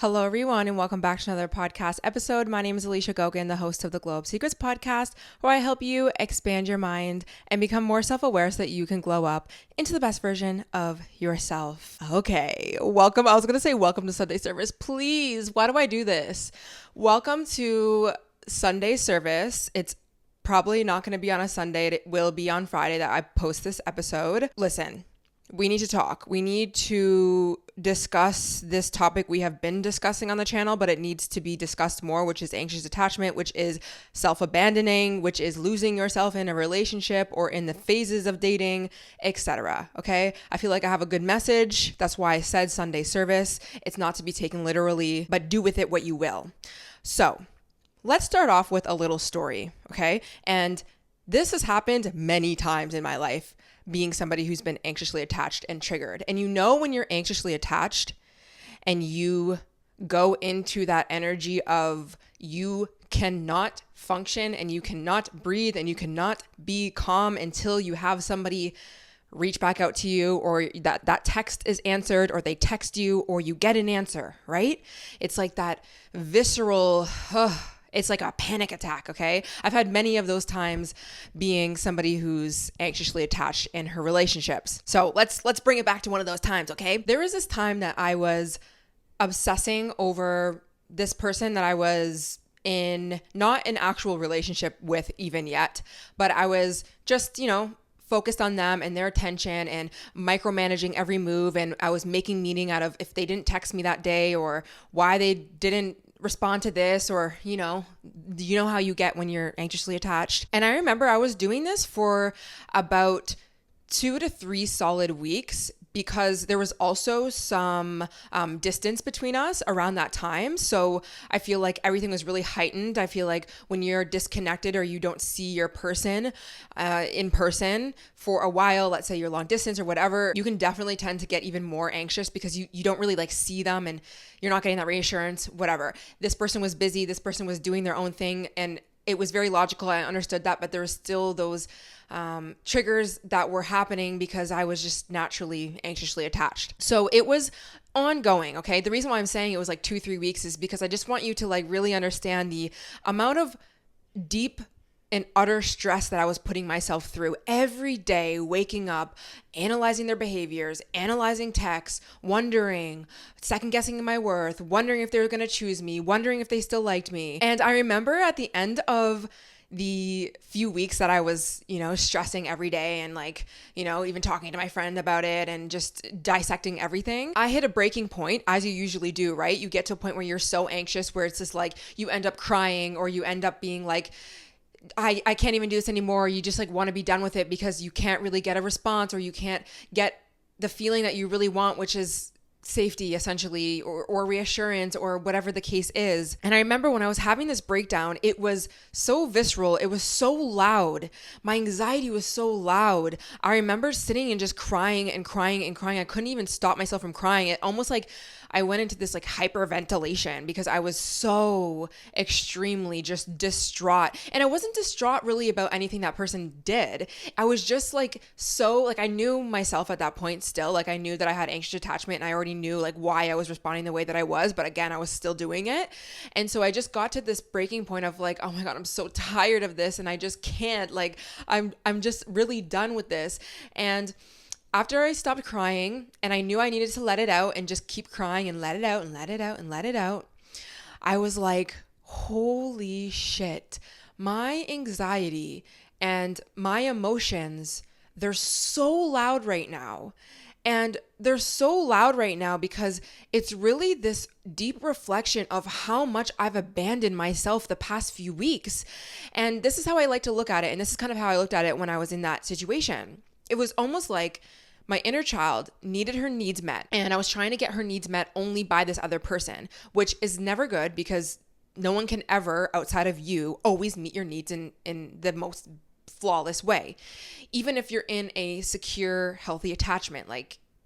Hello, everyone, and welcome back to another podcast episode. My name is Alicia Gogan, the host of the Glow Up Secrets podcast, where I help you expand your mind and become more self-aware so that you can glow up into the best version of yourself. Okay, welcome. I was going to say welcome to Sunday service. Please, why do I do this? Welcome to Sunday service. It's probably not going to be on a Sunday. It will be on Friday that I post this episode. Listen. We need to talk. We need to discuss this topic we have been discussing on the channel, but it needs to be discussed more, which is anxious attachment, which is self-abandoning, which is losing yourself in a relationship or in the phases of dating, etc. Okay? I feel like I have a good message. That's why I said Sunday service. It's not to be taken literally, but do with it what you will. So, let's start off with a little story, okay? And this has happened many times in my life, being somebody who's been anxiously attached and triggered. And you know when you're anxiously attached and you go into that energy of you cannot function and you cannot breathe and you cannot be calm until you have somebody reach back out to you, or that text is answered, or they text you, or you get an answer, right? It's like that visceral, it's like a panic attack, okay? I've had many of those times being somebody who's anxiously attached in her relationships. So let's bring it back to one of those times, okay? There was this time that I was obsessing over this person that I was in, not an actual relationship with even yet, but I was just, focused on them and their attention and micromanaging every move. And I was making meaning out of if they didn't text me that day or why they didn't respond to this, or you know how you get when you're anxiously attached. And I remember I was doing this for about 2 to 3 solid weeks because there was also some distance between us around that time. So I feel like everything was really heightened. I feel like when you're disconnected or you don't see your person in person for a while, let's say you're long distance or whatever, you can definitely tend to get even more anxious because you don't really see them and you're not getting that reassurance, whatever. This person was busy. This person was doing their own thing. And it was very logical. I understood that, but there was still those triggers that were happening because I was just naturally anxiously attached. So it was ongoing, okay? The reason why I'm saying it was 2-3 weeks is because I just want you to really understand the amount of deep and utter stress that I was putting myself through every day, waking up, analyzing their behaviors, analyzing texts, wondering, second guessing my worth, wondering if they were going to choose me, wondering if they still liked me. And I remember at the end of the few weeks that I was, stressing every day and even talking to my friend about it and just dissecting everything, I hit a breaking point, as you usually do, right? You get to a point where you're so anxious where it's just you end up crying, or you end up being I can't even do this anymore. You just want to be done with it because you can't really get a response, or you can't get the feeling that you really want, which is safety essentially, or reassurance, or whatever the case is. And I remember when I was having this breakdown, it was so visceral. It was so loud. My anxiety was so loud. I remember sitting and just crying and crying and crying. I couldn't even stop myself from crying. It almost I went into this hyperventilation because I was so extremely just distraught. And I wasn't distraught really about anything that person did. I was just I knew myself at that point still. I knew that I had anxious attachment and I already knew why I was responding the way that I was. But again, I was still doing it. And so I just got to this breaking point of oh my God, I'm so tired of this and I just can't. I'm just really done with this. And after I stopped crying and I knew I needed to let it out and just keep crying and let it out and let it out and let it out, I was holy shit, my anxiety and my emotions, they're so loud right now. And they're so loud right now because it's really this deep reflection of how much I've abandoned myself the past few weeks. And this is how I like to look at it. And this is kind of how I looked at it when I was in that situation. It was almost like my inner child needed her needs met, and I was trying to get her needs met only by this other person, which is never good because no one can ever, outside of you, always meet your needs in the most flawless way. Even if you're in a secure, healthy attachment,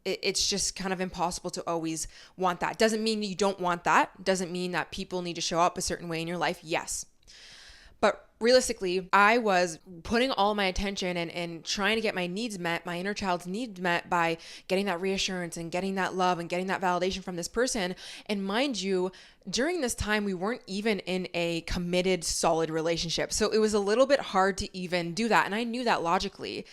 it's just kind of impossible to always want that. Doesn't mean you don't want that. Doesn't mean that people need to show up a certain way in your life. Yes. But realistically, I was putting all my attention and trying to get my needs met, my inner child's needs met by getting that reassurance and getting that love and getting that validation from this person. And mind you, during this time, we weren't even in a committed, solid relationship. So it was a little bit hard to even do that. And I knew that logically,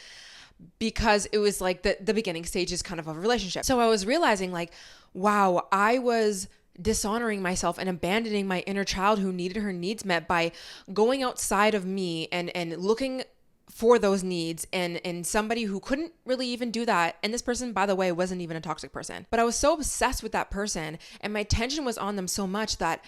because it was like the beginning stages kind of a relationship. So I was realizing like, wow, I was dishonoring myself and abandoning my inner child who needed her needs met by going outside of me and looking for those needs and somebody who couldn't really even do that. And this person, by the way, wasn't even a toxic person, but I was so obsessed with that person and my attention was on them so much that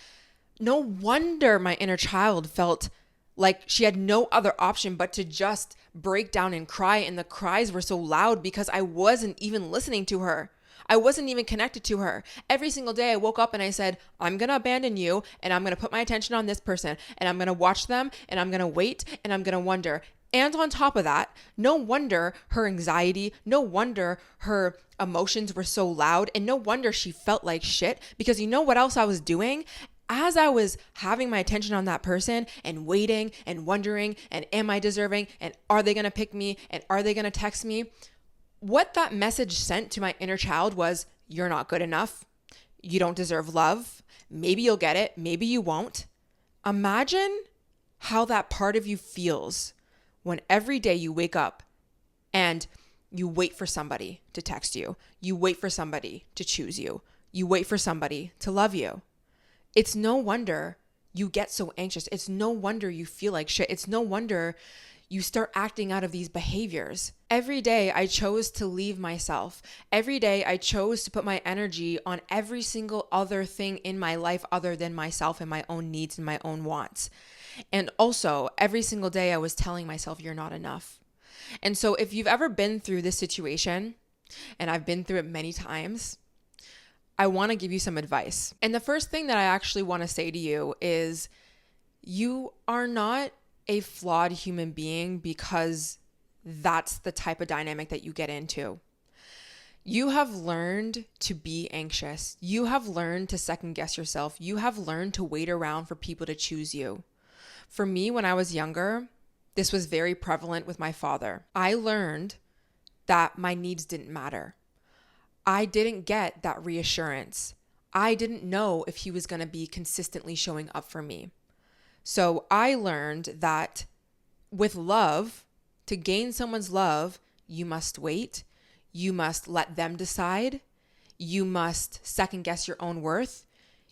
no wonder my inner child felt like she had no other option but to just break down and cry. And the cries were so loud because I wasn't even listening to her. I wasn't even connected to her. Every single day I woke up and I said, I'm going to abandon you and I'm going to put my attention on this person and I'm going to watch them and I'm going to wait and I'm going to wonder. And on top of that, no wonder her anxiety, no wonder her emotions were so loud, and no wonder she felt like shit, because you know what else I was doing? As I was having my attention on that person and waiting and wondering, and am I deserving? And are they going to pick me? And are they going to text me? What that message sent to my inner child was, you're not good enough. You don't deserve love. Maybe you'll get it. Maybe you won't. Imagine how that part of you feels when every day you wake up and you wait for somebody to text you. You wait for somebody to choose you. You wait for somebody to love you. It's no wonder you get so anxious. It's no wonder you feel like shit. It's no wonder you start acting out of these behaviors. Every day I chose to leave myself. Every day I chose to put my energy on every single other thing in my life other than myself and my own needs and my own wants. And also every single day I was telling myself, you're not enough. And so if you've ever been through this situation, and I've been through it many times, I want to give you some advice. And the first thing that I actually want to say to you is, you are not a flawed human being because that's the type of dynamic that you get into. You have learned to be anxious. You have learned to second guess yourself. You have learned to wait around for people to choose you. For me, when I was younger, this was very prevalent with my father. I learned that my needs didn't matter. I didn't get that reassurance. I didn't know if he was going to be consistently showing up for me. So I learned that with love, to gain someone's love, you must wait. You must let them decide. You must second guess your own worth.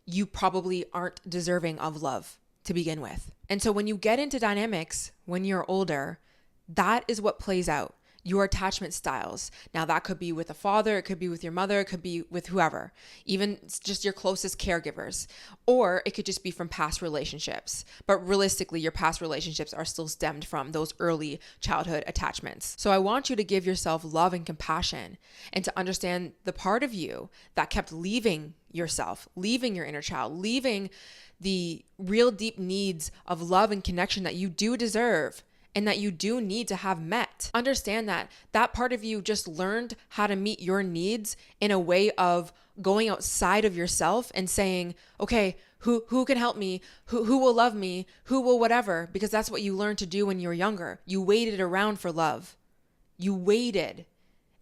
You probably aren't deserving of love to begin with. And so when you get into dynamics when you're older, that is what plays out. Your attachment styles. Now that could be with a father, it could be with your mother, it could be with whoever, even just your closest caregivers, or it could just be from past relationships. But realistically, your past relationships are still stemmed from those early childhood attachments. So I want you to give yourself love and compassion and to understand the part of you that kept leaving yourself, leaving your inner child, leaving the real deep needs of love and connection that you do deserve and that you do need to have met. Understand that that part of you just learned how to meet your needs in a way of going outside of yourself and saying, okay, who can help me? Who will love me? Who will whatever? Because that's what you learned to do when you were younger. You waited around for love. You waited.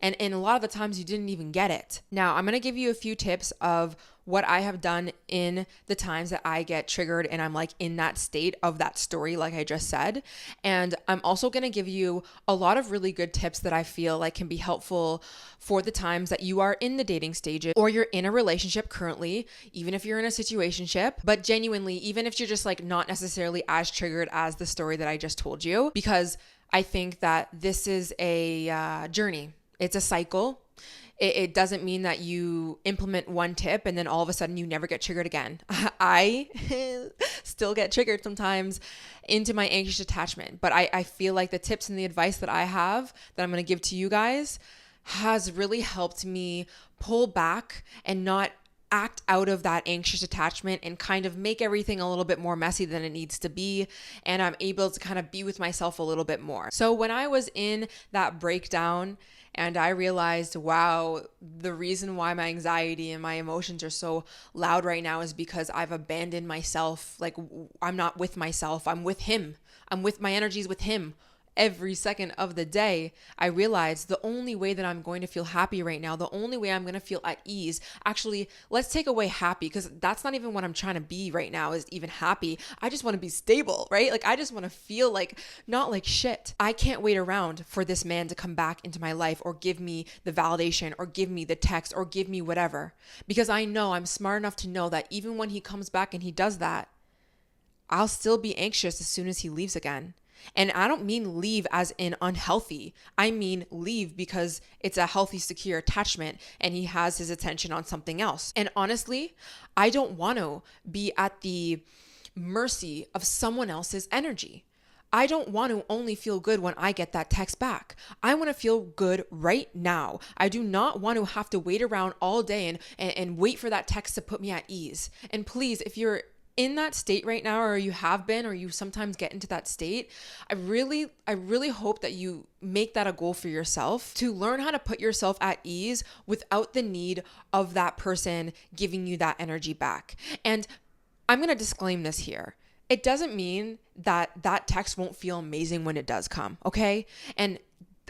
And a lot of the times you didn't even get it. Now, I'm going to give you a few tips of what I have done in the times that I get triggered and I'm like in that state of that story, like I just said. And I'm also going to give you a lot of really good tips that I feel like can be helpful for the times that you are in the dating stages or you're in a relationship currently, even if you're in a situationship, but genuinely, even if you're just like not necessarily as triggered as the story that I just told you, because I think that this is a journey. It's a cycle. It doesn't mean that you implement one tip and then all of a sudden you never get triggered again. I still get triggered sometimes into my anxious attachment, but I feel like the tips and the advice that I have that I'm going to give to you guys has really helped me pull back and not act out of that anxious attachment and kind of make everything a little bit more messy than it needs to be. And I'm able to kind of be with myself a little bit more. So when I was in that breakdown and I realized, wow, the reason why my anxiety and my emotions are so loud right now is because I've abandoned myself. Like, I'm not with myself. I'm with him. I'm with my energies with him. Every second of the day, I realized the only way that I'm going to feel happy right now, the only way I'm going to feel at ease, actually, let's take away happy, because that's not even what I'm trying to be right now, is even happy. I just want to be stable, right? Like, I just want to feel like, not like shit. I can't wait around for this man to come back into my life or give me the validation or give me the text or give me whatever, because I know I'm smart enough to know that even when he comes back and he does that, I'll still be anxious as soon as he leaves again. And I don't mean leave as in unhealthy. I mean leave because it's a healthy, secure attachment and he has his attention on something else. And honestly, I don't want to be at the mercy of someone else's energy. I don't want to only feel good when I get that text back. I want to feel good right now. I do not want to have to wait around all day and wait for that text to put me at ease. And please, if you're in that state right now, or you have been, or you sometimes get into that state, I really hope that you make that a goal for yourself, to learn how to put yourself at ease without the need of that person giving you that energy back. And I'm going to disclaim this here. It doesn't mean that that text won't feel amazing when it does come, okay? And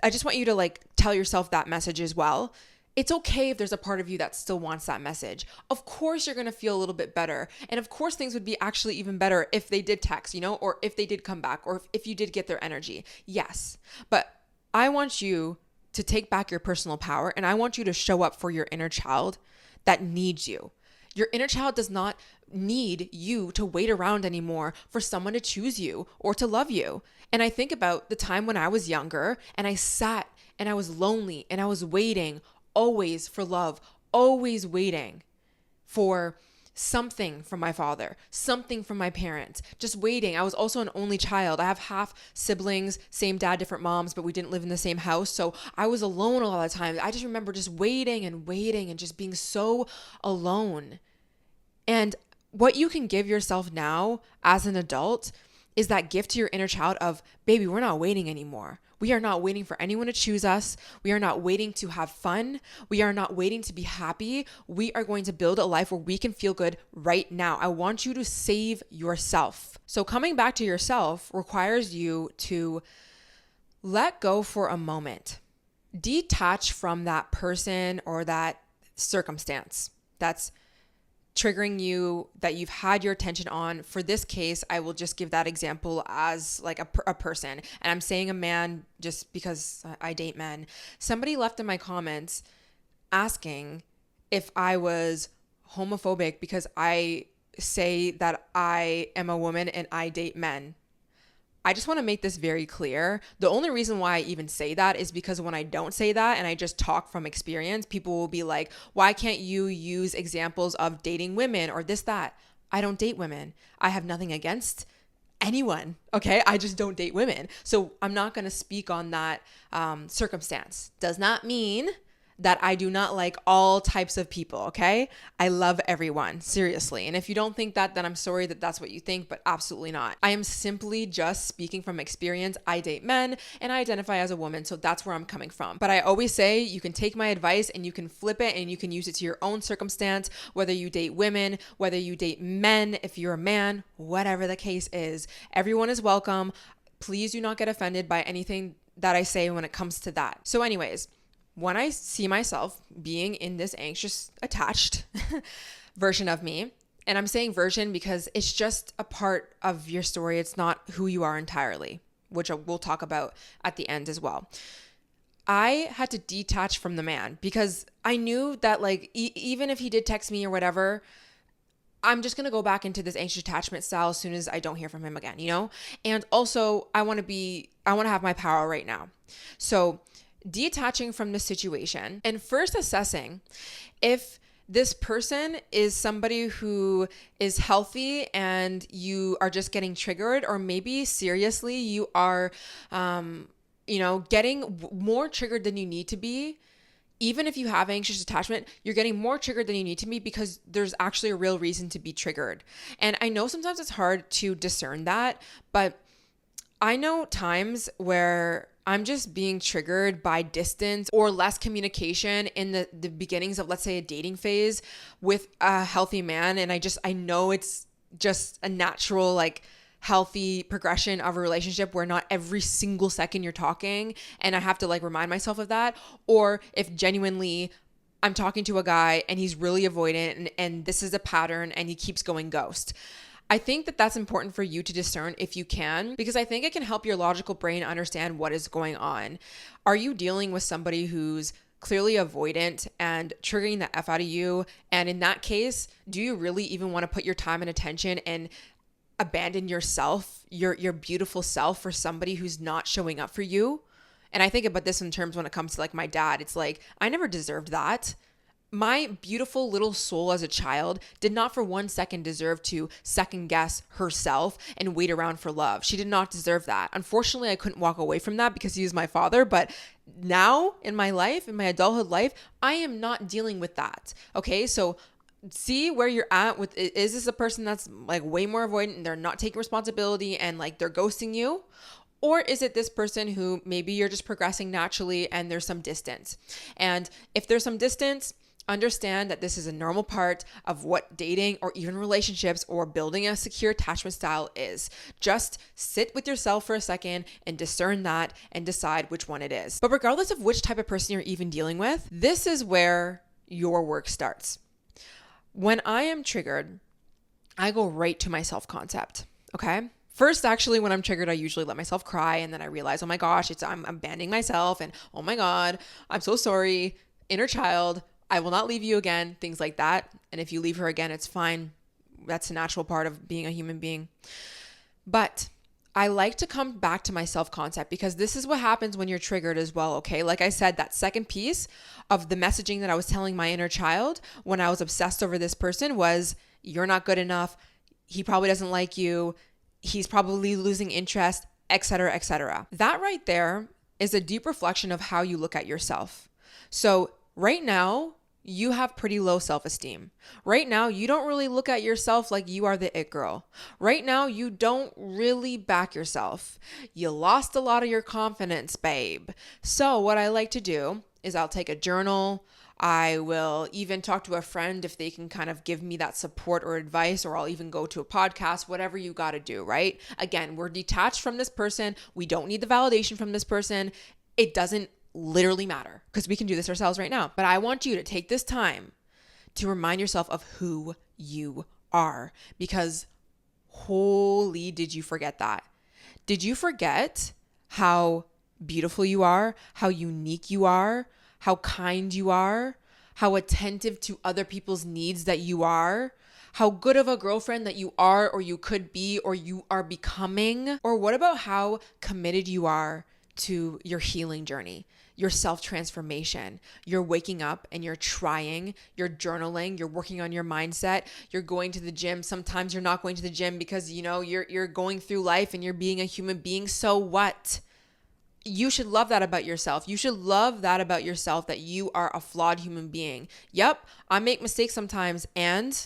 I just want you to like tell yourself that message as well. It's okay if there's a part of you that still wants that message. Of course, you're going to feel a little bit better. And of course, things would be actually even better if they did text, or if they did come back, or if you did get their energy. Yes. But I want you to take back your personal power, and I want you to show up for your inner child that needs you. Your inner child does not need you to wait around anymore for someone to choose you or to love you. And I think about the time when I was younger and I sat and I was lonely and I was waiting always for love, always waiting for something from my father, something from my parents, just waiting. I was also an only child. I have half siblings, same dad, different moms, but we didn't live in the same house. So I was alone a lot of times. I just remember just waiting and just being so alone. And what you can give yourself now as an adult is that gift to your inner child of, baby, we're not waiting anymore. We are not waiting for anyone to choose us. We are not waiting to have fun. We are not waiting to be happy. We are going to build a life where we can feel good right now. I want you to save yourself. So coming back to yourself requires you to let go for a moment. Detach from that person or that circumstance that's triggering you, that you've had your attention on. For this case, I will just give that example as like a person. And I'm saying a man just because I date men. Somebody left in my comments asking if I was homophobic because I say that I am a woman and I date men. I just want to make this very clear. The only reason why I even say that is because when I don't say that and I just talk from experience, people will be like, why can't you use examples of dating women or this, that? I don't date women. I have nothing against anyone, okay? I just don't date women. So I'm not going to speak on that circumstance. Does not mean that I do not like all types of people, okay? I love everyone, seriously. And if you don't think that, then I'm sorry that that's what you think, but absolutely not. I am simply just speaking from experience. I date men and I identify as a woman, so that's where I'm coming from. But I always say you can take my advice and you can flip it and you can use it to your own circumstance, whether you date women, whether you date men, if you're a man, whatever the case is. Everyone is welcome. Please do not get offended by anything that I say when it comes to that. So anyways, when I see myself being in this anxious, attached version of me, and I'm saying version because it's just a part of your story. It's not who you are entirely, which we'll talk about at the end as well. I had to detach from the man because I knew that like, even if he did text me or whatever, I'm just going to go back into this anxious attachment style as soon as I don't hear from him again, And also I want to have my power right now. So detaching from the situation and first assessing if this person is somebody who is healthy and you are just getting triggered, or maybe seriously you are, getting more triggered than you need to be even if you have anxious attachment, you're getting more triggered than you need to be because there's actually a real reason to be triggered. And I know sometimes it's hard to discern that, but I know times where I'm just being triggered by distance or less communication in the beginnings of, let's say, a dating phase with a healthy man. And I know it's just a natural, like, healthy progression of a relationship where not every single second you're talking, and I have to like remind myself of that. Or if genuinely I'm talking to a guy and he's really avoidant and this is a pattern and he keeps going ghost. I think that that's important for you to discern if you can, because I think it can help your logical brain understand what is going on. Are you dealing with somebody who's clearly avoidant and triggering the F out of you? And in that case, do you really even want to put your time and attention and abandon yourself, your beautiful self, for somebody who's not showing up for you? And I think about this in terms when it comes to like my dad. It's like, I never deserved that. My beautiful little soul as a child did not for 1 second deserve to second guess herself and wait around for love. She did not deserve that. Unfortunately, I couldn't walk away from that because he was my father. But now in my life, in my adulthood life, I am not dealing with that. Okay, so see where you're at with, is this a person that's like way more avoidant and they're not taking responsibility and like they're ghosting you? Or is it this person who maybe you're just progressing naturally and there's some distance? And if there's some distance, understand that this is a normal part of what dating or even relationships or building a secure attachment style is. Just sit with yourself for a second and discern that and decide which one it is. But regardless of which type of person you're even dealing with, this is where your work starts. When I am triggered, I go right to my self-concept, okay? First, actually, when I'm triggered, I usually let myself cry, and then I realize, oh my gosh, I'm abandoning myself, and oh my God, I'm so sorry, inner child, I will not leave you again, things like that. And if you leave her again, it's fine. That's a natural part of being a human being. But I like to come back to my self-concept because this is what happens when you're triggered as well, okay? Like I said, that second piece of the messaging that I was telling my inner child when I was obsessed over this person was, you're not good enough, he probably doesn't like you, he's probably losing interest, etc., etc. That right there is a deep reflection of how you look at yourself. So right now, you have pretty low self-esteem. Right now, you don't really look at yourself like you are the it girl. Right now, you don't really back yourself. You lost a lot of your confidence, babe. So what I like to do is I'll take a journal. I will even talk to a friend if they can kind of give me that support or advice, or I'll even go to a podcast, whatever you got to do, right? Again, we're detached from this person. We don't need the validation from this person. It doesn't literally matter because we can do this ourselves right now. But I want you to take this time to remind yourself of who you are, because holy, did you forget that? Did you forget how beautiful you are, how unique you are, how kind you are, how attentive to other people's needs that you are, how good of a girlfriend that you are, or you could be, or you are becoming? Or what about how committed you are to your healing journey, your self-transformation? You're waking up and you're trying, you're journaling, you're working on your mindset, you're going to the gym. Sometimes you're not going to the gym because, you know, you're going through life and you're being a human being. So what? You should love that about yourself. You should love that about yourself, that you are a flawed human being. Yep, I make mistakes sometimes. And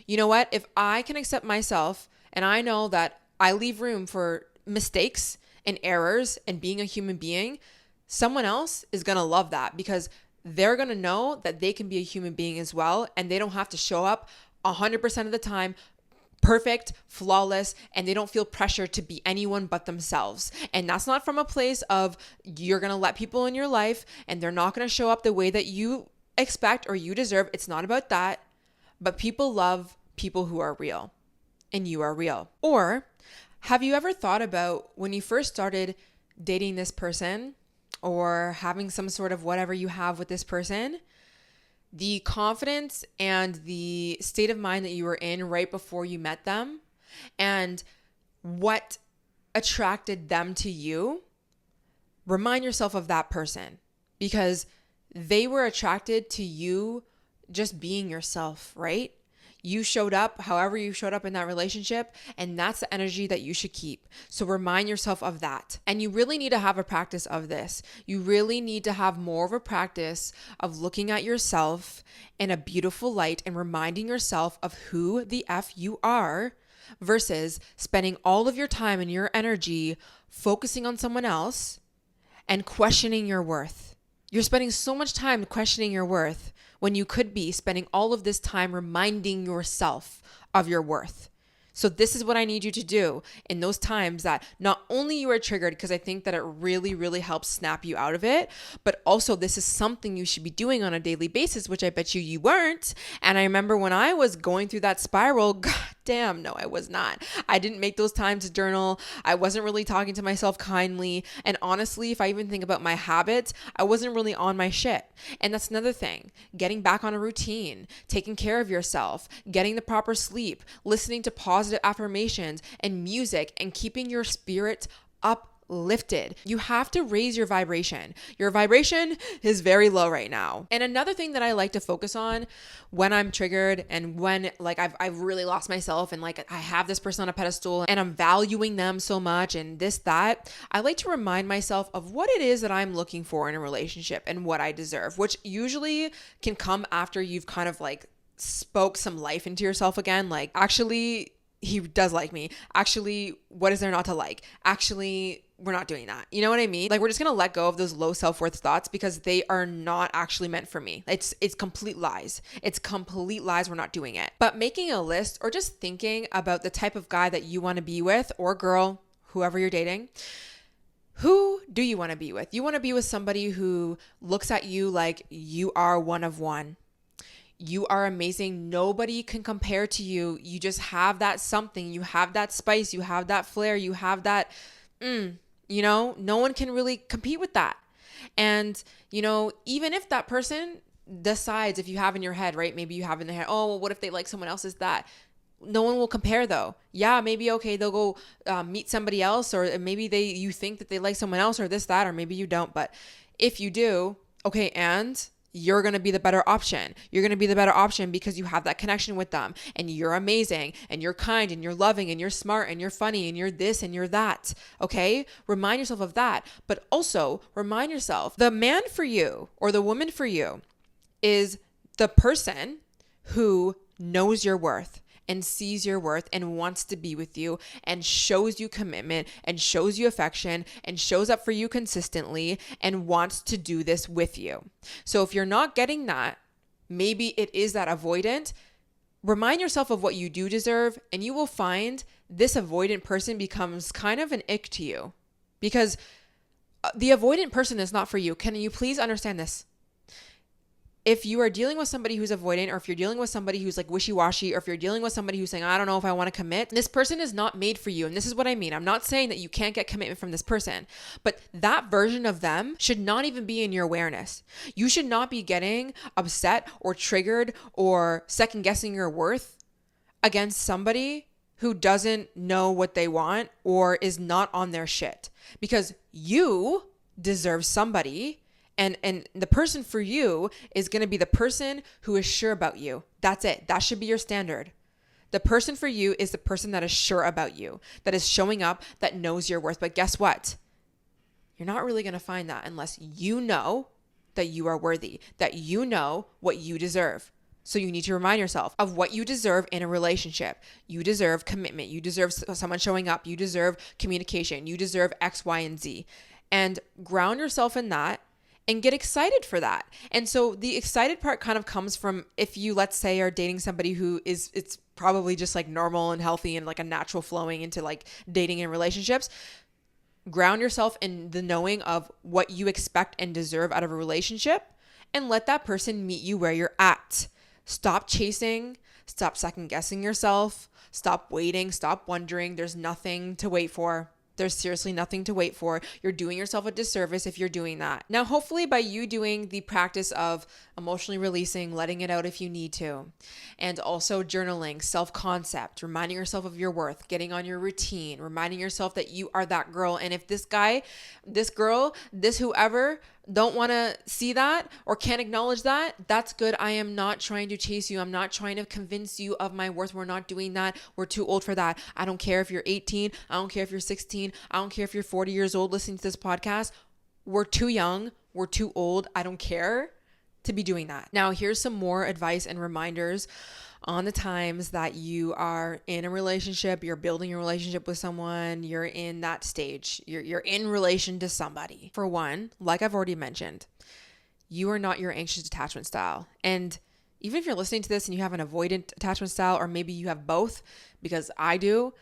you know what? If I can accept myself and I know that I leave room for mistakes and errors and being a human being, someone else is going to love that because they're going to know that they can be a human being as well. And they don't have to show up 100% of the time perfect, flawless, and they don't feel pressure to be anyone but themselves. And that's not from a place of you're going to let people in your life and they're not going to show up the way that you expect or you deserve. It's not about that. But people love people who are real, and you are real. Or have you ever thought about when you first started dating this person or having some sort of whatever you have with this person, the confidence and the state of mind that you were in right before you met them, and what attracted them to you? Remind yourself of that person, because they were attracted to you just being yourself, right? You showed up however you showed up in that relationship, and that's the energy that you should keep. So remind yourself of that. And you really need to have a practice of this. You really need to have more of a practice of looking at yourself in a beautiful light and reminding yourself of who the F you are versus spending all of your time and your energy focusing on someone else and questioning your worth. You're spending so much time questioning your worth when you could be spending all of this time reminding yourself of your worth. So this is what I need you to do in those times that not only you are triggered, because I think that it really, really helps snap you out of it, but also this is something you should be doing on a daily basis, which I bet you weren't. And I remember when I was going through that spiral, God damn, no, I was not. I didn't make those times to journal. I wasn't really talking to myself kindly. And honestly, if I even think about my habits, I wasn't really on my shit. And that's another thing, getting back on a routine, taking care of yourself, getting the proper sleep, listening to positive affirmations and music, and keeping your spirit uplifted. You have to raise your vibration. Your vibration is very low right now. And another thing that I like to focus on when I'm triggered and when like I've really lost myself and like I have this person on a pedestal and I'm valuing them so much and this, that, I like to remind myself of what it is that I'm looking for in a relationship and what I deserve, which usually can come after you've kind of like spoke some life into yourself again. Like, actually, he does like me. Actually, what is there not to like? Actually, we're not doing that. You know what I mean? Like, we're just going to let go of those low self-worth thoughts because they are not actually meant for me. It's complete lies. It's complete lies. We're not doing it. But making a list or just thinking about the type of guy that you want to be with, or girl, whoever you're dating, who do you want to be with? You want to be with somebody who looks at you like you are one of one. You are amazing. Nobody can compare to you. You just have that something. You have that spice. You have that flair. You have that, no one can really compete with that. And, even if that person decides, if you have in your head, right? Maybe you have in their head, oh, well, what if they like someone else's that? No one will compare though. Yeah, maybe, okay, they'll go meet somebody else, or maybe you think that they like someone else or this, that, or maybe you don't. But if you do, okay, and you're going to be the better option. You're going to be the better option because you have that connection with them and you're amazing and you're kind and you're loving and you're smart and you're funny and you're this and you're that. Okay? Remind yourself of that. But also remind yourself the man for you or the woman for you is the person who knows your worth and sees your worth and wants to be with you and shows you commitment and shows you affection and shows up for you consistently and wants to do this with you. So if you're not getting that, maybe it is that avoidant. Remind yourself of what you do deserve, and you will find this avoidant person becomes kind of an ick to you because the avoidant person is not for you. Can you please understand this? If you are dealing with somebody who's avoidant, or if you're dealing with somebody who's like wishy-washy, or if you're dealing with somebody who's saying, I don't know if I want to commit, this person is not made for you. And this is what I mean. I'm not saying that you can't get commitment from this person, but that version of them should not even be in your awareness. You should not be getting upset or triggered or second guessing your worth against somebody who doesn't know what they want or is not on their shit, because you deserve somebody. And the person for you is going to be the person who is sure about you. That's it. That should be your standard. The person for you is the person that is sure about you, that is showing up, that knows your worth. But guess what? You're not really going to find that unless you know that you are worthy, that you know what you deserve. So you need to remind yourself of what you deserve in a relationship. You deserve commitment. You deserve someone showing up. You deserve communication. You deserve X, Y, and Z. And ground yourself in that. And get excited for that. And so the excited part kind of comes from if you, let's say, are dating somebody who it's probably just like normal and healthy and like a natural flowing into like dating and relationships. Ground yourself in the knowing of what you expect and deserve out of a relationship and let that person meet you where you're at. Stop chasing. Stop second guessing yourself. Stop waiting. Stop wondering. There's nothing to wait for. There's seriously nothing to wait for. You're doing yourself a disservice if you're doing that. Now, hopefully by you doing the practice of emotionally releasing, letting it out if you need to, and also journaling, self-concept, reminding yourself of your worth, getting on your routine, reminding yourself that you are that girl. And if this guy, this girl, this whoever don't want to see that or can't acknowledge that, that's good. I am not trying to chase you. I'm not trying to convince you of my worth. We're not doing that. We're too old for that. I don't care if you're 18. I don't care if you're 16. I don't care if you're 40 years old listening to this podcast. We're too young. We're too old. I don't care to be doing that. Now, here's some more advice and reminders on the times that you are in a relationship, you're building a relationship with someone, you're in that stage, you're in relation to somebody. For one, like I've already mentioned, you are not your anxious attachment style. And even if you're listening to this and you have an avoidant attachment style, or maybe you have both, because I do,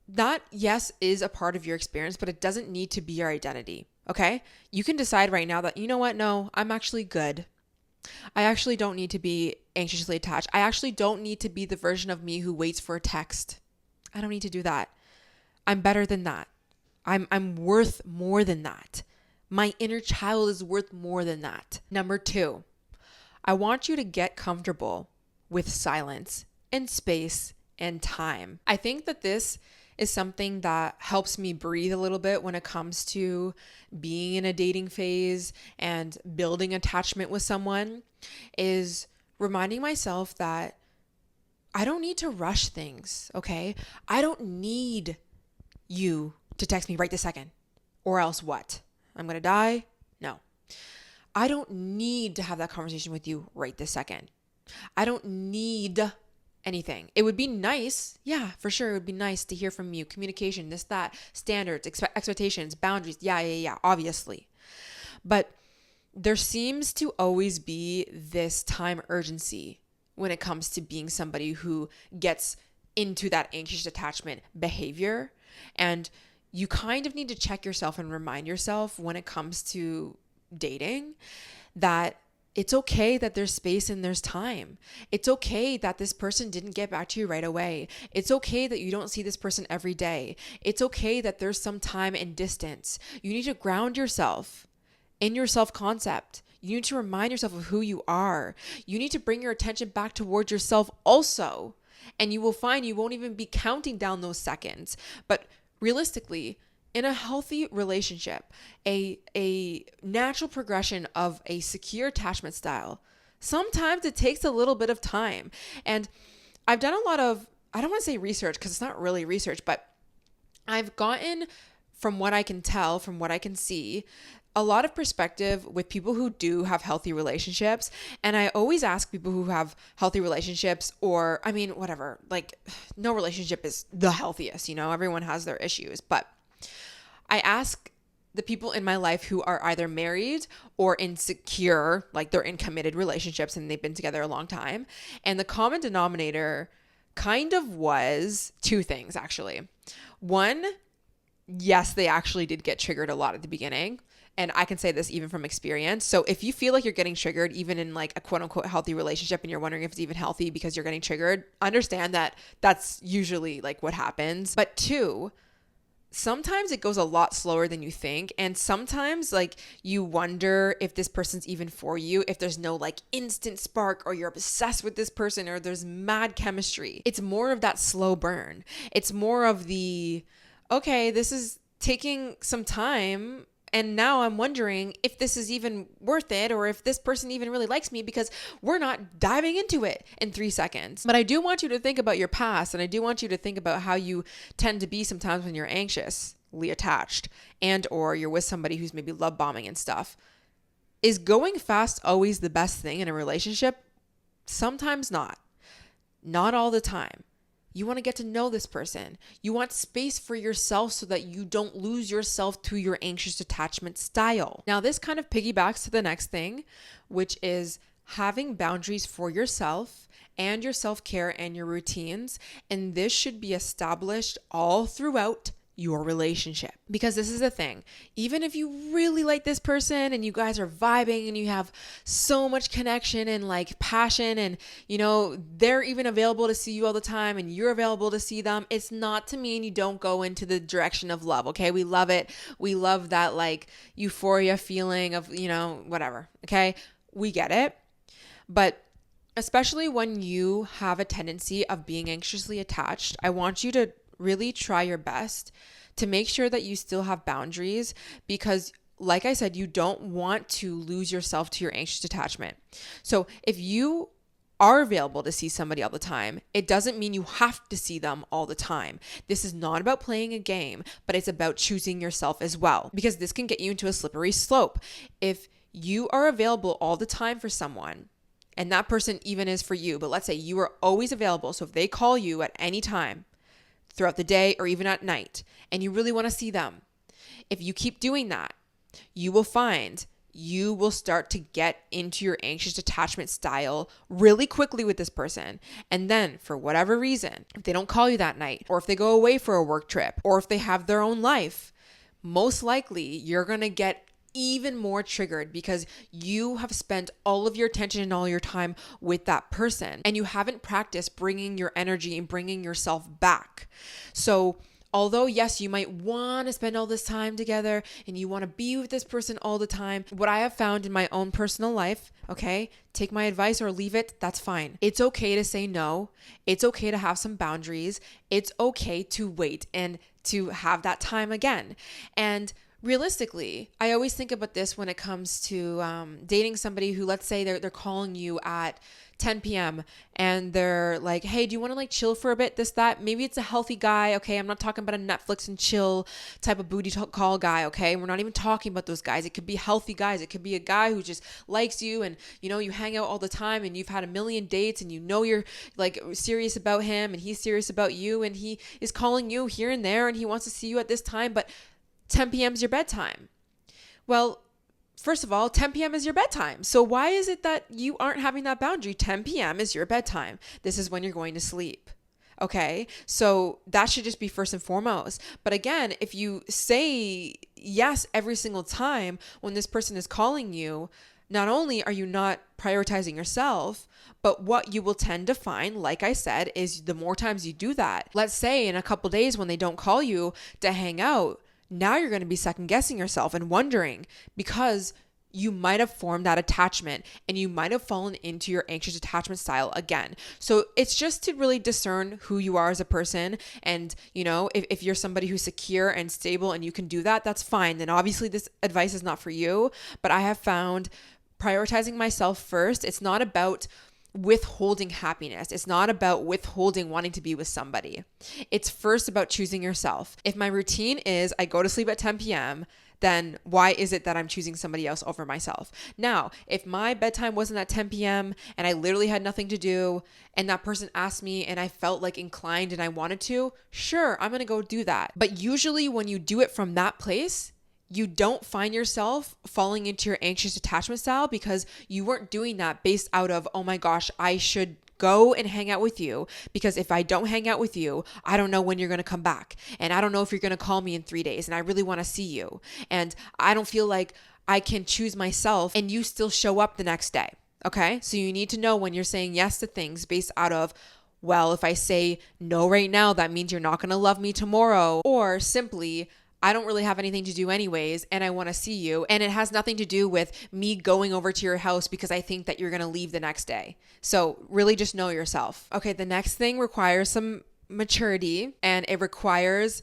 that, yes, is a part of your experience, but it doesn't need to be your identity. Okay? You can decide right now that, you know what? No, I'm actually good. I actually don't need to be anxiously attached. I actually don't need to be the version of me who waits for a text. I don't need to do that. I'm better than that. I'm worth more than that. My inner child is worth more than that. Number 2, I want you to get comfortable with silence and space and time. I think that this is something that helps me breathe a little bit when it comes to being in a dating phase and building attachment with someone, is reminding myself that I don't need to rush things, okay? I don't need you to text me right this second, or else what? I'm gonna die? No. I don't need to have that conversation with you right this second. I don't need anything. It would be nice. Yeah, for sure. It would be nice to hear from you. Communication, this, that, standards, expectations, boundaries. Yeah, obviously. But there seems to always be this time urgency when it comes to being somebody who gets into that anxious attachment behavior. And you kind of need to check yourself and remind yourself when it comes to dating that it's okay that there's space and there's time. It's okay that this person didn't get back to you right away. It's okay that you don't see this person every day. It's okay that there's some time and distance. You need to ground yourself in your self-concept. You need to remind yourself of who you are. You need to bring your attention back towards yourself also. And you will find you won't even be counting down those seconds. But realistically, in a healthy relationship, a natural progression of a secure attachment style, sometimes it takes a little bit of time. And I've done a lot of, I don't want to say research because it's not really research, but I've gotten, from what I can tell, from what I can see, a lot of perspective with people who do have healthy relationships. And I always ask people who have healthy relationships, or I mean, whatever, like no relationship is the healthiest, everyone has their issues, but I ask the people in my life who are either married or insecure, like they're in committed relationships and they've been together a long time. And the common denominator kind of was 2 things, actually. One, yes, they actually did get triggered a lot at the beginning. And I can say this even from experience. So if you feel like you're getting triggered, even in like a quote unquote healthy relationship, and you're wondering if it's even healthy because you're getting triggered, understand that that's usually like what happens. But 2, sometimes it goes a lot slower than you think. And sometimes like you wonder if this person's even for you, if there's no like instant spark, or you're obsessed with this person, or there's mad chemistry. It's more of that slow burn. It's more of the, okay, this is taking some time, and now I'm wondering if this is even worth it, or if this person even really likes me, because we're not diving into it in 3 seconds. But I do want you to think about your past, and I do want you to think about how you tend to be sometimes when you're anxiously attached, and or you're with somebody who's maybe love bombing and stuff. Is going fast always the best thing in a relationship? Sometimes not. Not all the time. You want to get to know this person. You want space for yourself so that you don't lose yourself to your anxious attachment style. Now, this kind of piggybacks to the next thing, which is having boundaries for yourself and your self-care and your routines. And this should be established all throughout your relationship. Because this is the thing, even if you really like this person and you guys are vibing and you have so much connection and like passion, and they're even available to see you all the time and you're available to see them, it's not to mean you don't go into the direction of love. Okay, we love it. We love that like euphoria feeling of whatever. Okay, we get it. But especially when you have a tendency of being anxiously attached, I want you to really try your best to make sure that you still have boundaries, because like I said, you don't want to lose yourself to your anxious attachment. So if you are available to see somebody all the time, it doesn't mean you have to see them all the time. This is not about playing a game, but it's about choosing yourself as well, because this can get you into a slippery slope. If you are available all the time for someone, and that person even is for you, but let's say you are always available. So if they call you at any time throughout the day or even at night, and you really want to see them, if you keep doing that, you will find you will start to get into your anxious attachment style really quickly with this person. And then for whatever reason, if they don't call you that night, or if they go away for a work trip, or if they have their own life, most likely you're going to get even more triggered because you have spent all of your attention and all your time with that person, and you haven't practiced bringing your energy and bringing yourself back. So although, yes, you might want to spend all this time together and you want to be with this person all the time, what I have found in my own personal life, okay, take my advice or leave it, that's fine. It's okay to say no. It's okay to have some boundaries. It's okay to wait and to have that time again. And realistically, I always think about this when it comes to dating somebody who, let's say they're calling you at 10 p.m. and they're like, hey, do you want to like chill for a bit, this, that? Maybe it's a healthy guy, okay? I'm not talking about a Netflix and chill type of booty call guy, okay? We're not even talking about those guys. It could be healthy guys. It could be a guy who just likes you and, you know, you hang out all the time and you've had a million dates and you know you're like serious about him and he's serious about you and he is calling you here and there and he wants to see you at this time, but 10 p.m. is your bedtime. Well, first of all, 10 p.m. is your bedtime. So why is it that you aren't having that boundary? 10 p.m. is your bedtime. This is when you're going to sleep. Okay, so that should just be first and foremost. But again, if you say yes every single time when this person is calling you, not only are you not prioritizing yourself, but what you will tend to find, like I said, is the more times you do that, let's say in a couple days when they don't call you to hang out, now you're going to be second guessing yourself and wondering because you might have formed that attachment and you might have fallen into your anxious attachment style again. So it's just to really discern who you are as a person. And, you know, if you're somebody who's secure and stable and you can do that, that's fine. Then obviously this advice is not for you, but I have found prioritizing myself first. It's not about withholding happiness. It's not about withholding wanting to be with somebody. It's first about choosing yourself. If my routine is I go to sleep at 10 p.m., then why is it that I'm choosing somebody else over myself? Now, if my bedtime wasn't at 10 p.m. and I literally had nothing to do and that person asked me and I felt like inclined and I wanted to, sure, I'm going to go do that. But usually when you do it from that place, you don't find yourself falling into your anxious attachment style because you weren't doing that based out of, oh my gosh, I should go and hang out with you because if I don't hang out with you, I don't know when you're going to come back. And I don't know if you're going to call me in 3 days and I really want to see you. And I don't feel like I can choose myself and you still show up the next day. Okay. So you need to know when you're saying yes to things based out of, well, if I say no right now, that means you're not going to love me tomorrow, or simply, I don't really have anything to do anyways, and I want to see you. And it has nothing to do with me going over to your house because I think that you're going to leave the next day. So really just know yourself. Okay, the next thing requires some maturity, and it requires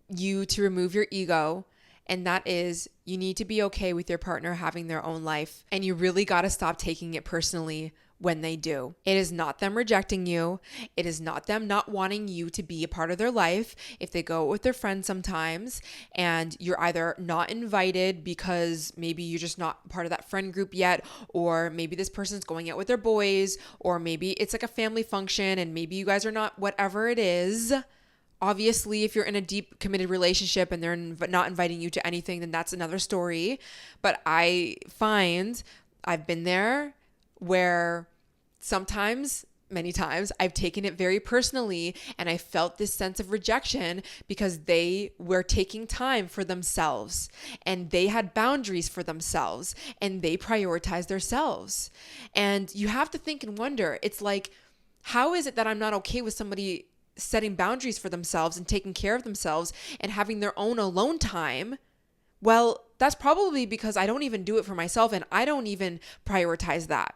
you to remove your ego. And that is, you need to be okay with your partner having their own life. And you really got to stop taking it personally when they do. It is not them rejecting you. It is not them not wanting you to be a part of their life. If they go with their friends sometimes and you're either not invited because maybe you're just not part of that friend group yet, or maybe this person's going out with their boys, or maybe it's like a family function and maybe you guys are not, whatever it is. Obviously, if you're in a deep committed relationship and they're not inviting you to anything, then that's another story. But I find I've been there where sometimes, many times, I've taken it very personally and I felt this sense of rejection because they were taking time for themselves and they had boundaries for themselves and they prioritized themselves. And you have to think and wonder, it's like, how is it that I'm not okay with somebody setting boundaries for themselves and taking care of themselves and having their own alone time? Well, that's probably because I don't even do it for myself and I don't even prioritize that.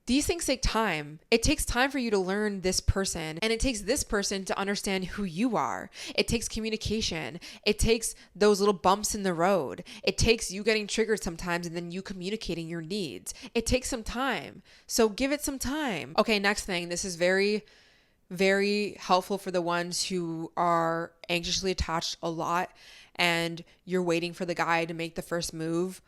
These things take time. It takes time for you to learn this person, and it takes this person to understand who you are. It takes communication. It takes those little bumps in the road. It takes you getting triggered sometimes and then you communicating your needs. It takes some time. So give it some time. Okay, next thing. This is very, very helpful for the ones who are anxiously attached a lot and you're waiting for the guy to make the first move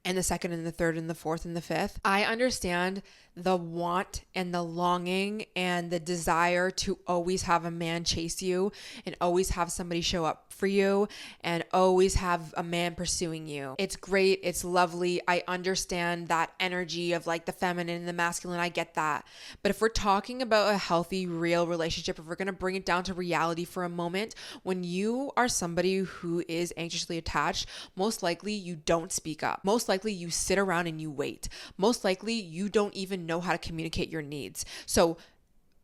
and the second and the third and the fourth and the fifth. I understand the want and the longing and the desire to always have a man chase you and always have somebody show up for you and always have a man pursuing you. It's great. It's lovely. I understand that energy of like the feminine and the masculine. I get that. But if we're talking about a healthy, real relationship, if we're going to bring it down to reality for a moment, when you are somebody who is anxiously attached, most likely you don't speak up. Most likely you sit around and you wait. Most likely you don't even know how to communicate your needs. So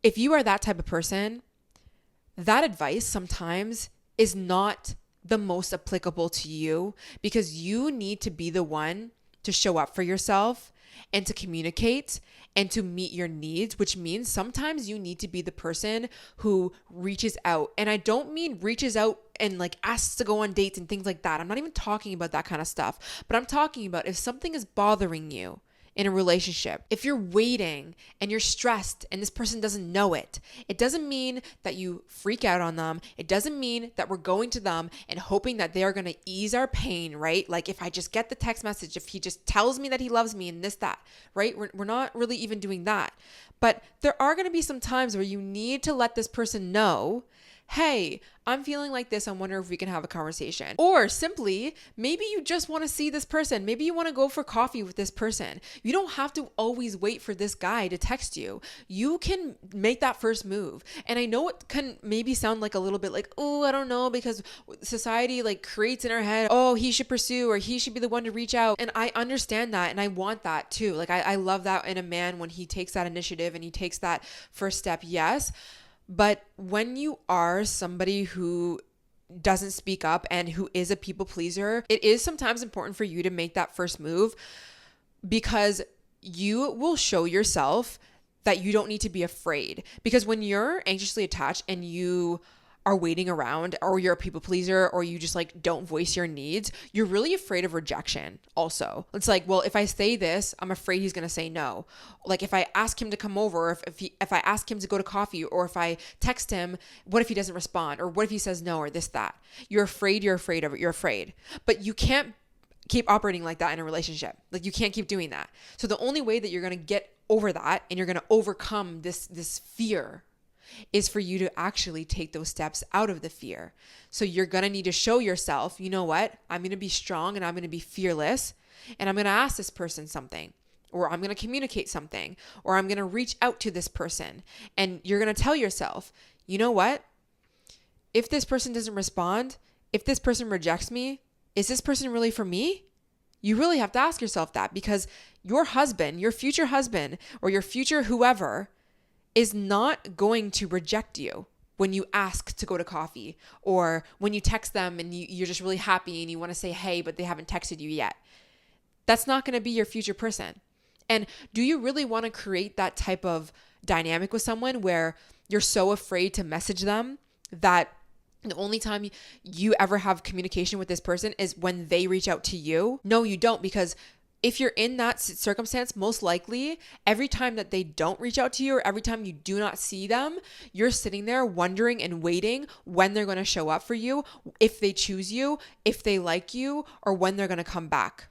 if you are that type of person, that advice sometimes is not the most applicable to you, because you need to be the one to show up for yourself and to communicate and to meet your needs, which means sometimes you need to be the person who reaches out. And I don't mean reaches out and like asks to go on dates and things like that. I'm not even talking about that kind of stuff, but I'm talking about if something is bothering you in a relationship, if you're waiting and you're stressed and this person doesn't know it, it doesn't mean that you freak out on them. It doesn't mean that we're going to them and hoping that they are going to ease our pain, right? Like if I just get the text message, if he just tells me that he loves me and this, that, right? We're not really even doing that. But there are going to be some times where you need to let this person know, hey, I'm feeling like this. I wonder if we can have a conversation. Or simply, maybe you just want to see this person. Maybe you want to go for coffee with this person. You don't have to always wait for this guy to text you. You can make that first move. And I know it can maybe sound like a little bit like, oh, I don't know, because society like creates in our head, oh, he should pursue or he should be the one to reach out. And I understand that. And I want that too. Like I love that in a man when he takes that initiative and he takes that first step. Yes. But when you are somebody who doesn't speak up and who is a people pleaser, it is sometimes important for you to make that first move, because you will show yourself that you don't need to be afraid. Because when you're anxiously attached and you are waiting around, or you're a people pleaser, or you just like don't voice your needs, you're really afraid of rejection also. It's like, well, if I say this, I'm afraid he's going to say no. Like if I ask him to come over, if I ask him to go to coffee, or if I text him, what if he doesn't respond? Or what if he says no, or this, that? You're afraid of it. You're afraid. But you can't keep operating like that in a relationship. Like you can't keep doing that. So the only way that you're going to get over that and you're going to overcome this fear is for you to actually take those steps out of the fear. So you're going to need to show yourself, you know what? I'm going to be strong and I'm going to be fearless, and I'm going to ask this person something, or I'm going to communicate something, or I'm going to reach out to this person. And you're going to tell yourself, you know what? If this person doesn't respond, if this person rejects me, is this person really for me? You really have to ask yourself that, because your husband, your future husband, or your future whoever is not going to reject you when you ask to go to coffee, or when you text them and you're just really happy and you want to say, hey, but they haven't texted you yet. That's not going to be your future person. And do you really want to create that type of dynamic with someone where you're so afraid to message them that the only time you ever have communication with this person is when they reach out to you? No, you don't, because if you're in that circumstance, most likely every time that they don't reach out to you, or every time you do not see them, you're sitting there wondering and waiting when they're going to show up for you, if they choose you, if they like you, or when they're going to come back.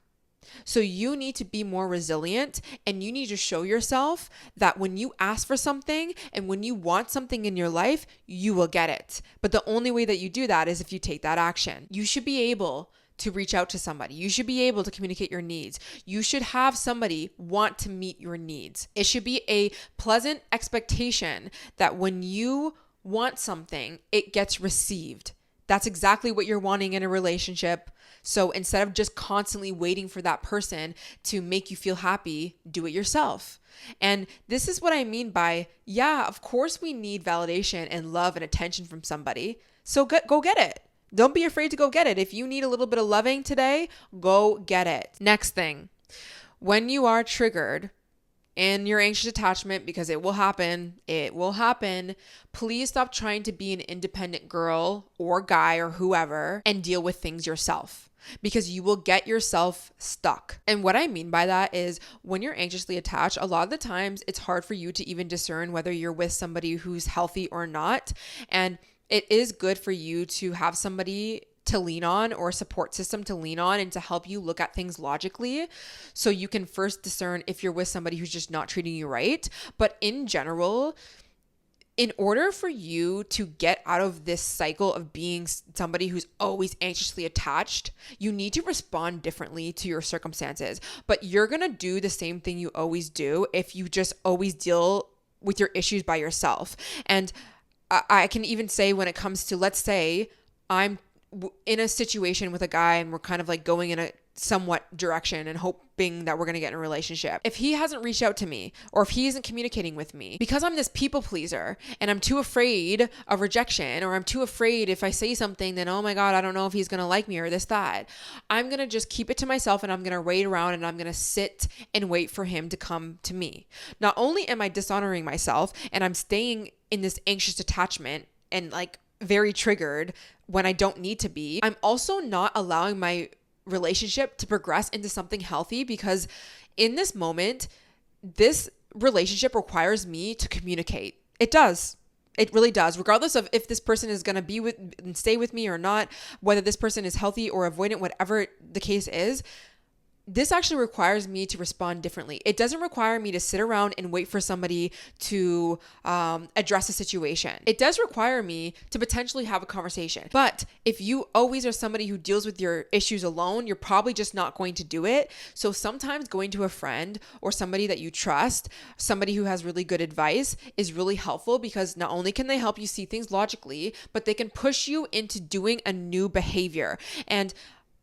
So you need to be more resilient, and you need to show yourself that when you ask for something and when you want something in your life, you will get it. But the only way that you do that is if you take that action. You should be able to reach out to somebody. You should be able to communicate your needs. You should have somebody want to meet your needs. It should be a pleasant expectation that when you want something, it gets received. That's exactly what you're wanting in a relationship. So instead of just constantly waiting for that person to make you feel happy, do it yourself. And this is what I mean by, yeah, of course we need validation and love and attention from somebody. So go get it. Don't be afraid to go get it. If you need a little bit of loving today, go get it. Next thing, when you are triggered in your anxious attachment, because it will happen. It will happen. Please stop trying to be an independent girl or guy or whoever and deal with things yourself, because you will get yourself stuck. And what I mean by that is when you're anxiously attached, a lot of the times it's hard for you to even discern whether you're with somebody who's healthy or not. And it is good for you to have somebody to lean on, or a support system to lean on, and to help you look at things logically, so you can first discern if you're with somebody who's just not treating you right. But in general, in order for you to get out of this cycle of being somebody who's always anxiously attached, you need to respond differently to your circumstances. But you're going to do the same thing you always do if you just always deal with your issues by yourself. And I can even say, when it comes to, let's say I'm in a situation with a guy and we're kind of like going in a somewhat direction and hoping that we're going to get in a relationship. If he hasn't reached out to me, or if he isn't communicating with me, because I'm this people pleaser and I'm too afraid of rejection, or I'm too afraid if I say something, then, oh my God, I don't know if he's going to like me or this, that, I'm going to just keep it to myself, and I'm going to wait around, and I'm going to sit and wait for him to come to me. Not only am I dishonoring myself and I'm staying in this anxious attachment and like very triggered when I don't need to be, I'm also not allowing my relationship to progress into something healthy, because in this moment, this relationship requires me to communicate. It does. It really does. Regardless of if this person is going to be with and stay with me or not, whether this person is healthy or avoidant, whatever the case is, this actually requires me to respond differently. It doesn't require me to sit around and wait for somebody to address a situation. It does require me to potentially have a conversation. But if you always are somebody who deals with your issues alone, you're probably just not going to do it. So sometimes going to a friend or somebody that you trust, somebody who has really good advice, is really helpful, because not only can they help you see things logically, but they can push you into doing a new behavior. And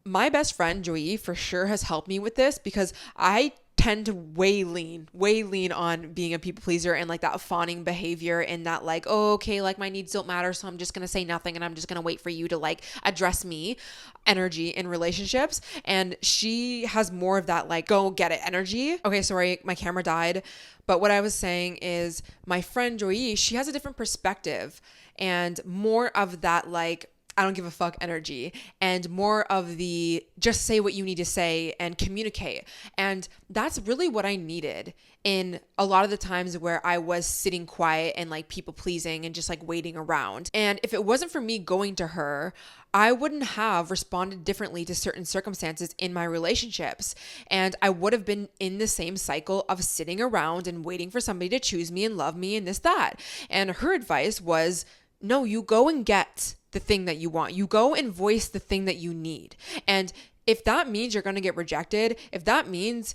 my best friend, Joey, for sure has helped me with this, because I tend to way lean on being a people pleaser and like that fawning behavior, and that like, oh, okay, like my needs don't matter, so I'm just going to say nothing and I'm just going to wait for you to like address me energy in relationships. And she has more of that like go get it energy. Okay, sorry, my camera died. But what I was saying is, my friend Joey, she has a different perspective and more of that like I don't give a fuck energy, and more of the just say what you need to say and communicate. And that's really what I needed in a lot of the times where I was sitting quiet and like people pleasing and just like waiting around. And if it wasn't for me going to her, I wouldn't have responded differently to certain circumstances in my relationships. And I would have been in the same cycle of sitting around and waiting for somebody to choose me and love me and this, that. And her advice was, no, you go and get the thing that you want. You go and voice the thing that you need. And if that means you're going to get rejected, if that means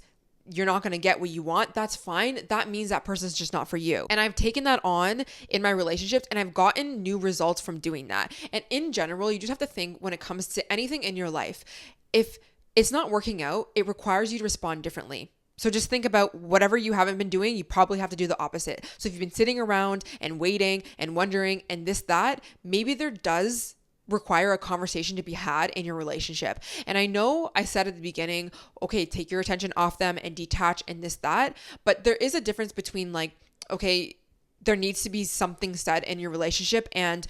you're not going to get what you want, that's fine. That means that person's just not for you. And I've taken that on in my relationships, and I've gotten new results from doing that. And in general, you just have to think, when it comes to anything in your life, if it's not working out, it requires you to respond differently. So just think about whatever you haven't been doing, you probably have to do the opposite. So if you've been sitting around and waiting and wondering and this, that, maybe there does require a conversation to be had in your relationship. And I know I said at the beginning, okay, take your attention off them and detach and this, that, but there is a difference between like, okay, there needs to be something said in your relationship, and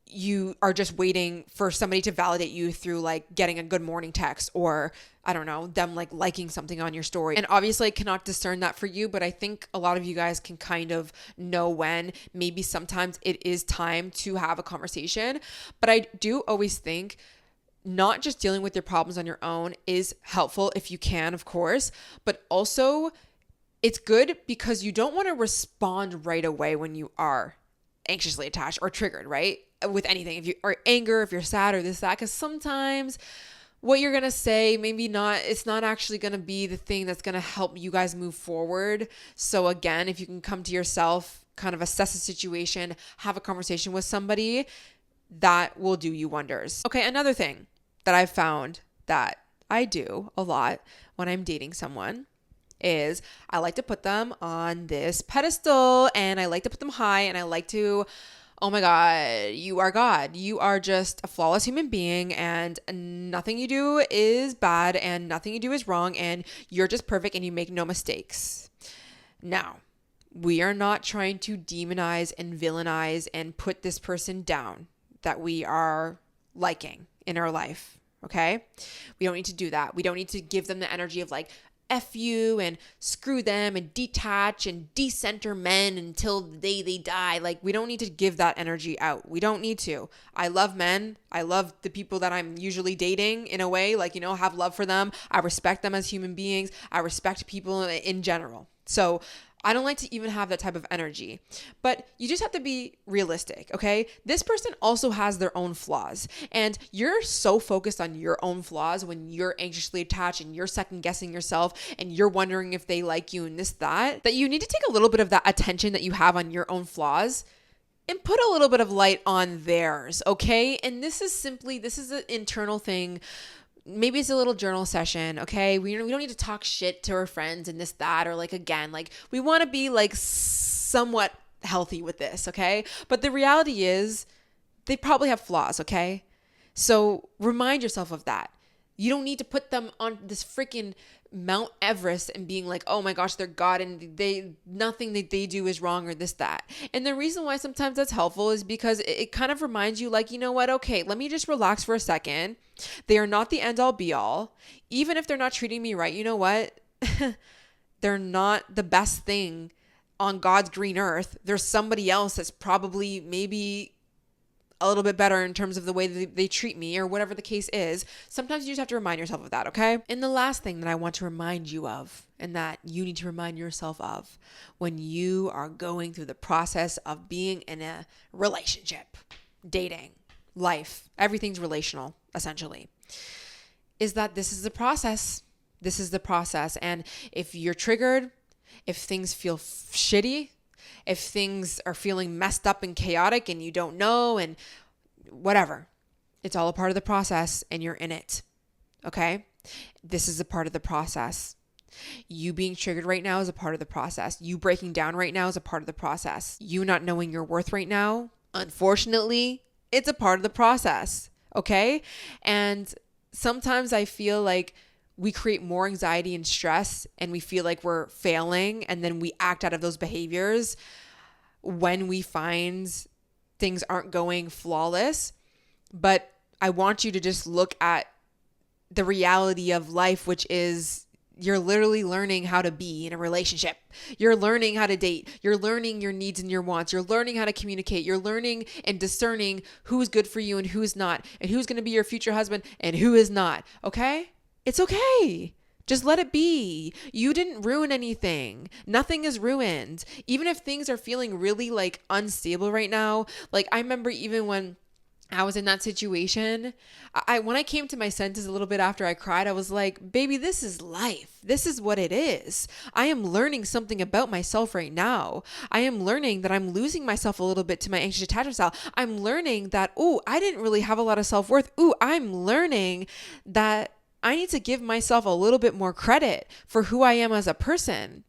you are just waiting for somebody to validate you through like getting a good morning text, or I don't know, them like liking something on your story. And obviously I cannot discern that for you, but I think a lot of you guys can kind of know when maybe sometimes it is time to have a conversation. But I do always think not just dealing with your problems on your own is helpful if you can, of course, but also it's good because you don't want to respond right away when you are anxiously attached or triggered, right? With anything, if you are anger, if you're sad or this, that, because sometimes what you're going to say, it's not actually going to be the thing that's going to help you guys move forward. So again, if you can come to yourself, kind of assess the situation, have a conversation with somebody, that will do you wonders. Okay, another thing that I've found that I do a lot when I'm dating someone is I like to put them on this pedestal, and I like to put them high, and I like to, oh my God, you are God. You are just a flawless human being, and nothing you do is bad and nothing you do is wrong, and you're just perfect and you make no mistakes. Now, we are not trying to demonize and villainize and put this person down that we are liking in our life, okay? We don't need to do that. We don't need to give them the energy of like, F you and screw them and detach and decenter men until the day they die. Like, we don't need to give that energy out. We don't need to. I love men. I love the people that I'm usually dating in a way, like, have love for them. I respect them as human beings. I respect people in general. So I don't like to even have that type of energy, but you just have to be realistic, okay? This person also has their own flaws, and you're so focused on your own flaws when you're anxiously attached and you're second guessing yourself and you're wondering if they like you and that you need to take a little bit of that attention that you have on your own flaws and put a little bit of light on theirs, okay? And this is an internal thing. Maybe it's a little journal session, okay? We don't need to talk shit to our friends and that, or like, again, like, we want to be like somewhat healthy with this, okay? But the reality is they probably have flaws, okay? So remind yourself of that. You don't need to put them on this freaking Mount Everest and being like, oh my gosh, they're God and nothing that they do is wrong or that. And the reason why sometimes that's helpful is because it kind of reminds you like, you know what? Okay, let me just relax for a second. They are not the end all be all. Even if they're not treating me right, you know what? They're not the best thing on God's green earth. There's somebody else that's probably maybe a little bit better in terms of the way that they treat me or whatever the case is. Sometimes you just have to remind yourself of that, okay? And the last thing that I want to remind you of, and that you need to remind yourself of when you are going through the process of being in a relationship, dating, life, everything's relational, essentially, is that this is the process. This is the process. And if you're triggered, if things feel shitty, if things are feeling messed up and chaotic and you don't know and whatever, it's all a part of the process and you're in it. Okay? This is a part of the process. You being triggered right now is a part of the process. You breaking down right now is a part of the process. You not knowing your worth right now, unfortunately, it's a part of the process. Okay? And sometimes I feel like we create more anxiety and stress and we feel like we're failing, and then we act out of those behaviors when we find things aren't going flawless. But I want you to just look at the reality of life, which is you're literally learning how to be in a relationship. You're learning how to date. You're learning your needs and your wants. You're learning how to communicate. You're learning and discerning who's good for you and who's not, and who's going to be your future husband and who is not. Okay? It's okay. Just let it be. You didn't ruin anything. Nothing is ruined. Even if things are feeling really like unstable right now. Like, I remember even when I was in that situation, when I came to my senses a little bit after I cried, I was like, baby, this is life. This is what it is. I am learning something about myself right now. I am learning that I'm losing myself a little bit to my anxious attachment style. I'm learning that, I didn't really have a lot of self-worth. I'm learning that I need to give myself a little bit more credit for who I am as a person.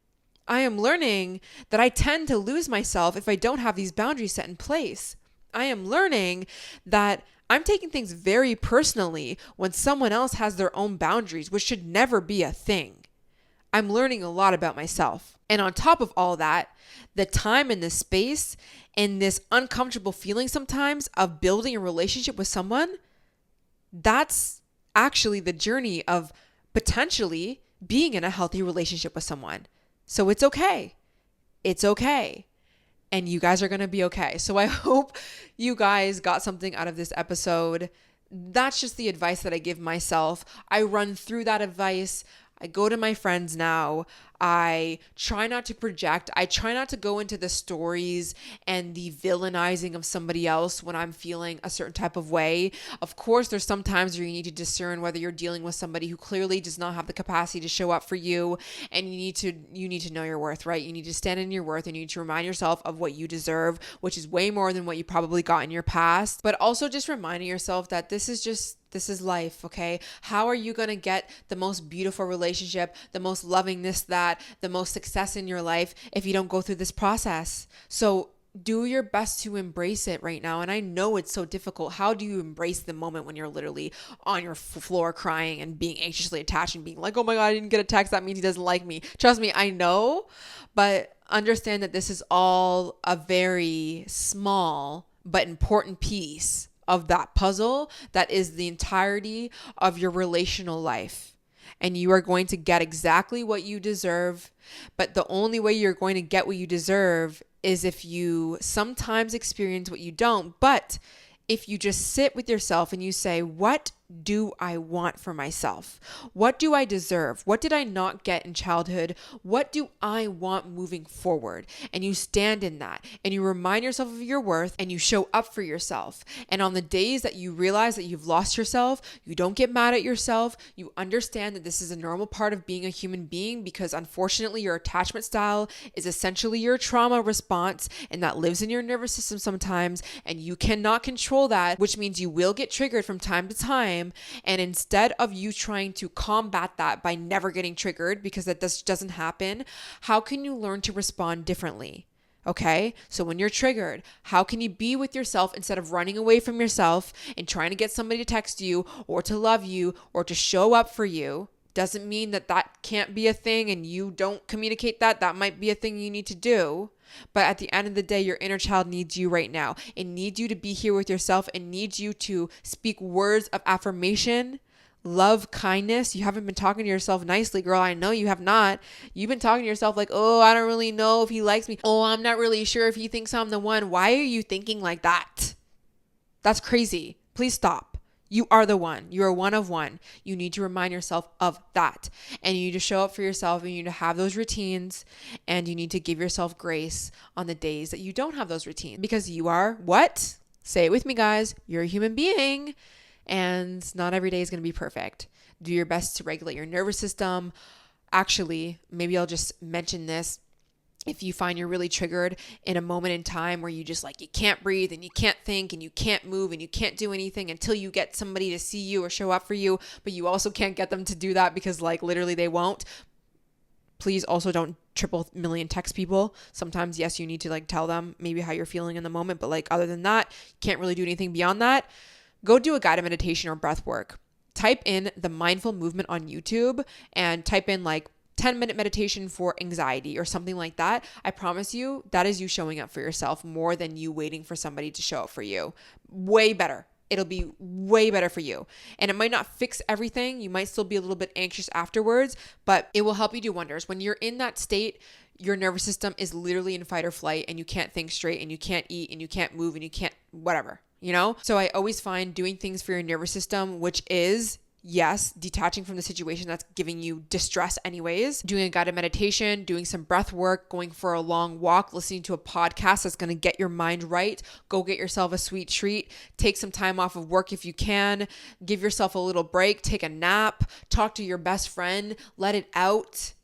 I am learning that I tend to lose myself if I don't have these boundaries set in place. I am learning that I'm taking things very personally when someone else has their own boundaries, which should never be a thing. I'm learning a lot about myself. And on top of all that, the time and the space and this uncomfortable feeling sometimes of building a relationship with someone, that's actually the journey of potentially being in a healthy relationship with someone. So it's okay. It's okay. And you guys are going to be okay. So I hope you guys got something out of this episode. That's just the advice that I give myself. I run through that advice. I go to my friends now. I try not to project. I try not to go into the stories and the villainizing of somebody else when I'm feeling a certain type of way. Of course, there's some times where you need to discern whether you're dealing with somebody who clearly does not have the capacity to show up for you, and you need to know your worth, right? You need to stand in your worth, and you need to remind yourself of what you deserve, which is way more than what you probably got in your past. But also just reminding yourself that this is life, okay? How are you going to get the most beautiful relationship, the most lovingness, the most success in your life if you don't go through this process? So do your best to embrace it right now. And I know it's so difficult. How do you embrace the moment when you're literally on your floor crying and being anxiously attached and being like, oh my God, I didn't get a text. That means he doesn't like me. Trust me, I know, but understand that this is all a very small but important piece of that puzzle that is the entirety of your relational life. And you are going to get exactly what you deserve. But the only way you're going to get what you deserve is if you sometimes experience what you don't. But if you just sit with yourself and you say, what do I want for myself? What do I deserve? What did I not get in childhood? What do I want moving forward? And you stand in that and you remind yourself of your worth and you show up for yourself. And on the days that you realize that you've lost yourself, you don't get mad at yourself. You understand that this is a normal part of being a human being, because unfortunately your attachment style is essentially your trauma response, and that lives in your nervous system sometimes, and you cannot control that, which means you will get triggered from time to time. And instead of you trying to combat that by never getting triggered, because that just doesn't happen, how can you learn to respond differently? Okay, so when you're triggered, how can you be with yourself instead of running away from yourself and trying to get somebody to text you or to love you or to show up for you? Doesn't mean that that can't be a thing and you don't communicate that. That might be a thing you need to do. But at the end of the day, your inner child needs you right now. It needs you to be here with yourself. It needs you to speak words of affirmation, love, kindness. You haven't been talking to yourself nicely, girl. I know you have not. You've been talking to yourself like, oh, I don't really know if he likes me. Oh, I'm not really sure if he thinks I'm the one. Why are you thinking like that? That's crazy. Please stop. You are the one. You are one of one. You need to remind yourself of that. And you need to show up for yourself, and you need to have those routines, and you need to give yourself grace on the days that you don't have those routines, because you are what? Say it with me, guys. You're a human being, and not every day is going to be perfect. Do your best to regulate your nervous system. Actually, maybe I'll just mention this. If you find you're really triggered in a moment in time where you just like, you can't breathe and you can't think and you can't move and you can't do anything until you get somebody to see you or show up for you, but you also can't get them to do that because like literally they won't. Please also don't triple million text people. Sometimes, yes, you need to like tell them maybe how you're feeling in the moment, but like other than that, you can't really do anything beyond that. Go do a guided meditation or breath work. Type in the mindful movement on YouTube and type in like 10-minute meditation for anxiety or something like that. I promise you, that is you showing up for yourself more than you waiting for somebody to show up for you. Way better. It'll be way better for you. And it might not fix everything. You might still be a little bit anxious afterwards, but it will help you do wonders. When you're in that state, your nervous system is literally in fight or flight, and you can't think straight, and you can't eat, and you can't move, and you can't whatever, you know? So I always find doing things for your nervous system, which is, yes, detaching from the situation that's giving you distress anyways, doing a guided meditation, doing some breath work, going for a long walk, listening to a podcast that's going to get your mind right. Go get yourself a sweet treat. Take some time off of work if you can. Give yourself a little break. Take a nap. Talk to your best friend. Let it out.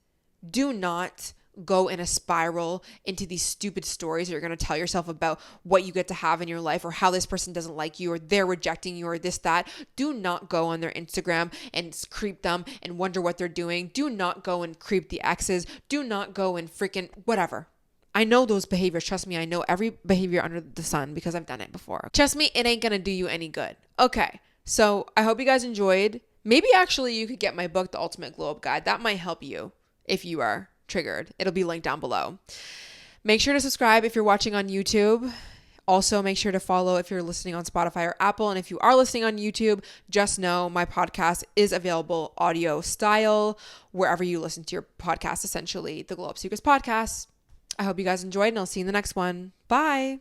Do not go in a spiral into these stupid stories that you're going to tell yourself about what you get to have in your life, or how this person doesn't like you, or they're rejecting you, or this, that. Do not go on their Instagram and creep them and wonder what they're doing. Do not go and creep the exes. Do not go and freaking whatever. I know those behaviors. Trust me, I know every behavior under the sun because I've done it before. Trust me, it ain't going to do you any good. Okay, so I hope you guys enjoyed. Maybe actually you could get my book, The Ultimate Glow Up Guide. That might help you if you are triggered. It'll be linked down below. Make sure to subscribe if you're watching on YouTube. Also, make sure to follow if you're listening on Spotify or Apple. And if you are listening on YouTube, just know my podcast is available audio style wherever you listen to your podcast, essentially the Glow Up Secrets podcast. I hope you guys enjoyed, and I'll see you in the next one. Bye.